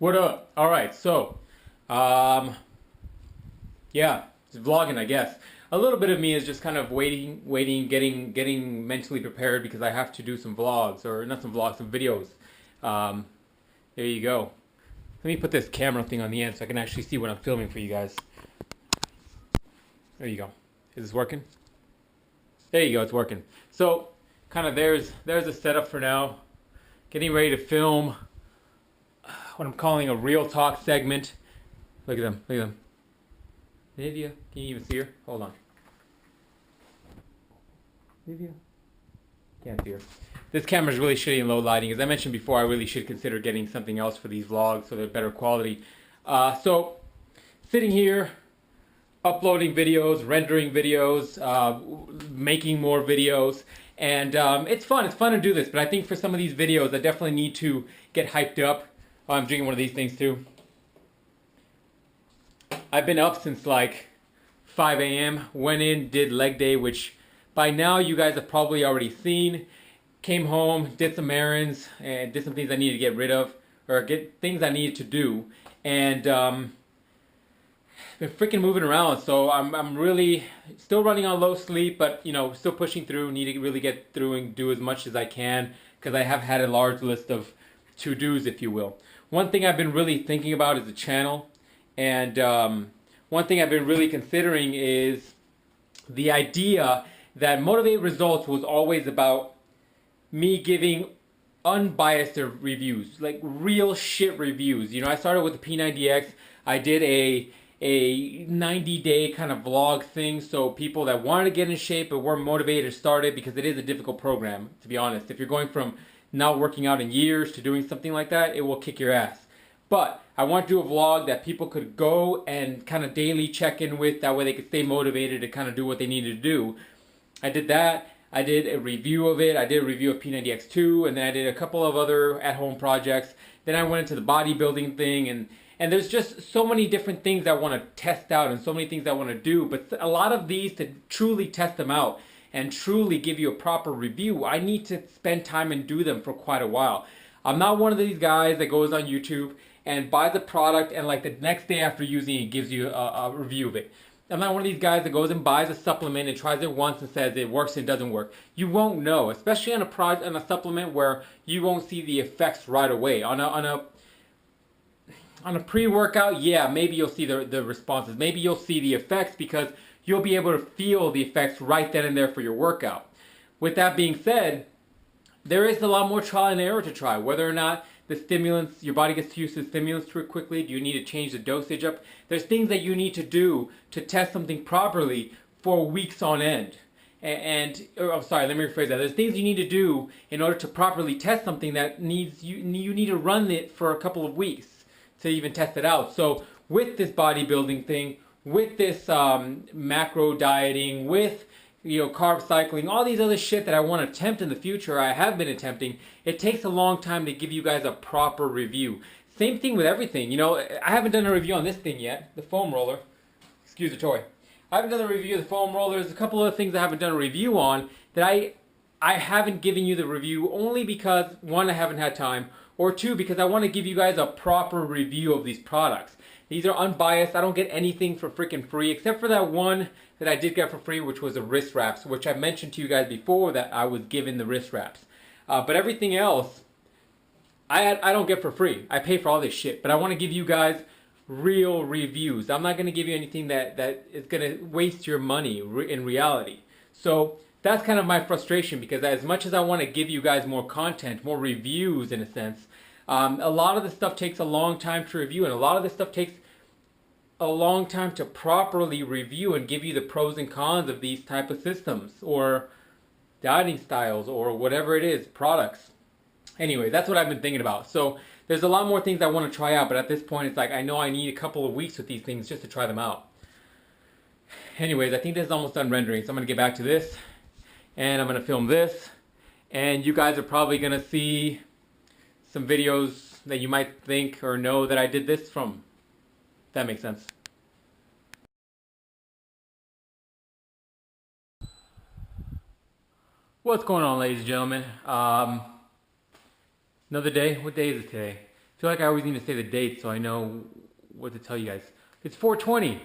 What up? All right, so, um, yeah, just vlogging, I guess. A little bit of me is just kind of waiting, getting mentally prepared because I have to do some vlogs, or not some vlogs, some videos. Um, there you go. Let me put this camera thing on the end so I can actually see what I'm filming for you guys. There you go. Is this working? There you go, it's working. So, kind of there's a setup for now. Getting ready to film what I'm calling a real talk segment. Look at them, look at them. Livia, can you even see her? Hold on. Livia? Can't see her. This camera's really shitty in low lighting. As I mentioned before, I really should consider getting something else for these vlogs so they're better quality. So, sitting here, uploading videos, rendering videos, making more videos, and it's fun. It's fun to do this, but I think for some of these videos, I definitely need to get hyped up. Oh, I'm drinking one of these things too. I've been up since like 5 a.m. Went in, did leg day, which by now you guys have probably already seen. Came home, did some errands, and did some things I needed to get rid of, or get things I needed to do, and been freaking moving around. So I'm really still running on low sleep, but you know, still pushing through. Need to really get through and do as much as I can because I have had a large list of to-dos, if you will. One thing I've been really thinking about is the channel. And one thing I've been really considering is the idea that Motivated Results was always about me giving unbiased reviews, like real shit reviews. You know, I started with the P90X. I did a 90-day kind of vlog thing, so people that wanted to get in shape but weren't motivated to start it, because it is a difficult program, to be honest. If you're going from not working out in years to doing something like that, it will kick your ass. But I want to do a vlog that people could go and kind of daily check in with. That way they could stay motivated to kind of do what they needed to do. I did that. I did a review of it. I did a review of P90X2, and then I did a couple of other at-home projects. Then I went into the bodybuilding thing, and there's just so many different things I want to test out and so many things I want to do. But a lot of these, to truly test them out and truly give you a proper review, I need to spend time and do them for quite a while. I'm not one of these guys that goes on YouTube and buys a product and like the next day after using it gives you a review of it. I'm not one of these guys that goes and buys a supplement and tries it once and says it works and doesn't work. You won't know, especially on a supplement where you won't see the effects right away. On a pre-workout, yeah, maybe you'll see the responses. Maybe you'll see the effects because you'll be able to feel the effects right then and there for your workout. With that being said, there is a lot more trial and error to try. Whether or not the stimulants, your body gets used to stimulants too quickly, do you need to change the dosage up? There's things that you need to do to test something properly for weeks on end. I'm sorry, let me rephrase that. There's things you need to do in order to properly test something that you need to run it for a couple of weeks to even test it out. So with this bodybuilding thing, with this macro dieting, with carb cycling, all these other shit that I want to attempt in the future, I have been attempting, it takes a long time to give you guys a proper review. Same thing with everything. You know, I haven't done a review on this thing yet, the foam roller. Excuse the toy. I haven't done a review of the foam roller. There's a couple other things I haven't done a review on that I haven't given you the review only because, one, I haven't had time, or two, because I want to give you guys a proper review of these products. These are unbiased. I don't get anything for freaking free, except for that one that I did get for free, which was the wrist wraps, which I mentioned to you guys before that I was given the wrist wraps. But everything else, I don't get for free. I pay for all this shit. But I want to give you guys real reviews. I'm not going to give you anything that is going to waste your money in reality. So that's kind of my frustration, because as much as I want to give you guys more content, more reviews in a sense, a lot of this stuff takes a long time to review, and a lot of this stuff takes a long time to properly review and give you the pros and cons of these type of systems or dieting styles or whatever it is, products. Anyway, that's what I've been thinking about. So there's a lot more things I want to try out, but at this point it's like I know I need a couple of weeks with these things just to try them out. Anyways, I think this is almost done rendering, so I'm going to get back to this and I'm going to film this, and you guys are probably going to see some videos that you might think or know that I did this from. If that makes sense. What's going on, ladies and gentlemen? Another day. What day is it today? feel like I always need to say the date so I know what to tell you guys. It's 420.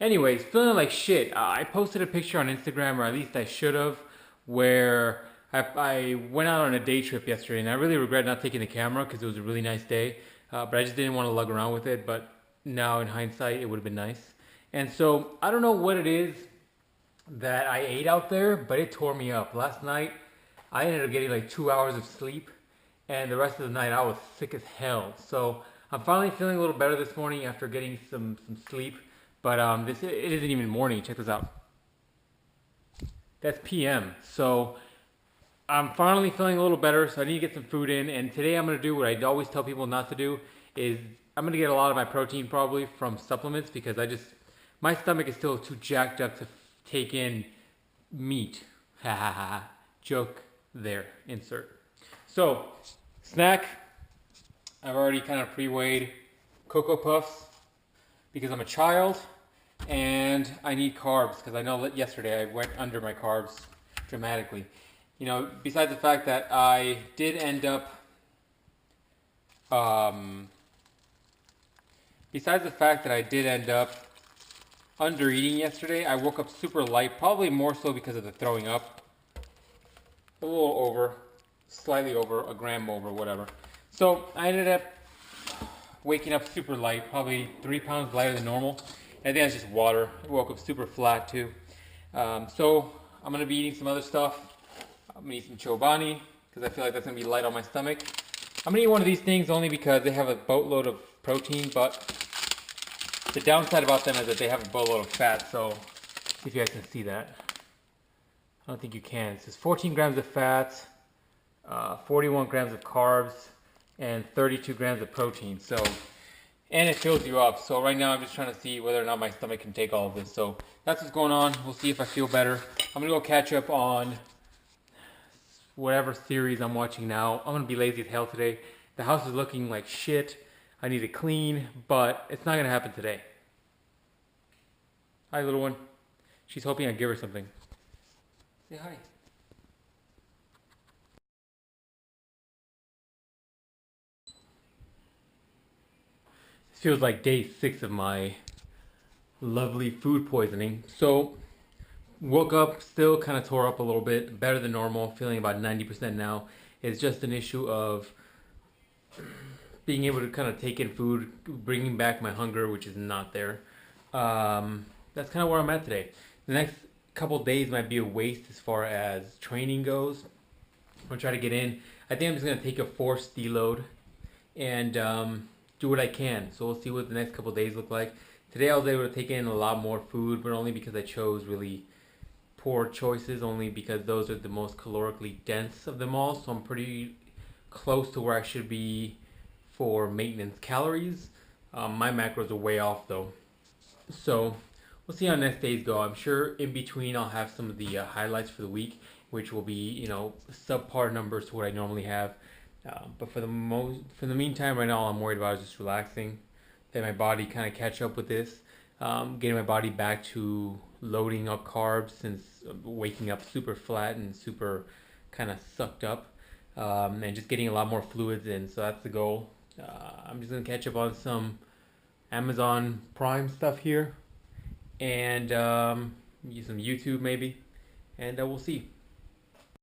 Anyways, feeling like shit. I posted a picture on Instagram, or at least I should have, where I went out on a day trip yesterday, and I really regret not taking the camera because it was a really nice day. But I just didn't want to lug around with it. But now in hindsight, it would have been nice. And so I don't know what it is that I ate out there, but it tore me up. Last night, I ended up getting like 2 hours of sleep, and the rest of the night I was sick as hell. So I'm finally feeling a little better this morning after getting some sleep. But it isn't even morning. Check this out. That's PM. So I'm finally feeling a little better. So I need to get some food in. And today I'm gonna do what I always tell people not to do. Is I'm gonna get a lot of my protein probably from supplements, because my stomach is still too jacked up to take in meat. Ha ha ha. Joke there. Insert. So snack. I've already kind of pre-weighed Cocoa Puffs, because I'm a child and I need carbs, because I know that yesterday I went under my carbs dramatically. You know, besides the fact that I did end up under eating yesterday, I woke up super light, probably more so because of the throwing up. A little over, slightly over, a gram over, whatever. So I ended up waking up super light, probably 3 pounds lighter than normal. I think that's just water. I woke up super flat too. So I'm gonna be eating some other stuff. I'm gonna eat some chobani, because I feel like that's gonna be light on my stomach. I'm gonna eat one of these things only because they have a boatload of protein, but the downside about them is that they have a boatload of fat. So see if you guys can see that. I don't think you can. It says 14 grams of fat, 41 grams of carbs, and 32 grams of protein. So, and it fills you up. So right now I'm just trying to see whether or not my stomach can take all of this. So that's what's going on. We'll see if I feel better. I'm gonna go catch up on whatever series I'm watching now. I'm gonna be lazy as hell today. The house is looking like shit. I need to clean, but it's not gonna happen today. Hi, little one. She's hoping I give her something. Say hi. Feels like day 6 of my lovely food poisoning. So woke up still kind of tore up a little bit, better than normal, feeling about 90% now. It's just an issue of being able to kind of take in food, bringing back my hunger, which is not there. That's kind of where I'm at today. The next couple days might be a waste as far as training goes. I'm gonna try to get in. I think I'm just gonna take a forced deload and do what I can. So we'll see what the next couple days look like. Today I was able to take in a lot more food, but only because I chose really poor choices, only because those are the most calorically dense of them all. So I'm pretty close to where I should be for maintenance calories. My macros are way off though. So we'll see how next days go. I'm sure in between I'll have some of the highlights for the week, which will be, you know, subpar numbers to what I normally have. But for the meantime, right now, all I'm worried about is just relaxing, let my body kind of catch up with this, getting my body back to loading up carbs since waking up super flat and super kind of sucked up, and just getting a lot more fluids in. So that's the goal. I'm just gonna catch up on some Amazon Prime stuff here, and use some YouTube maybe, and we'll see.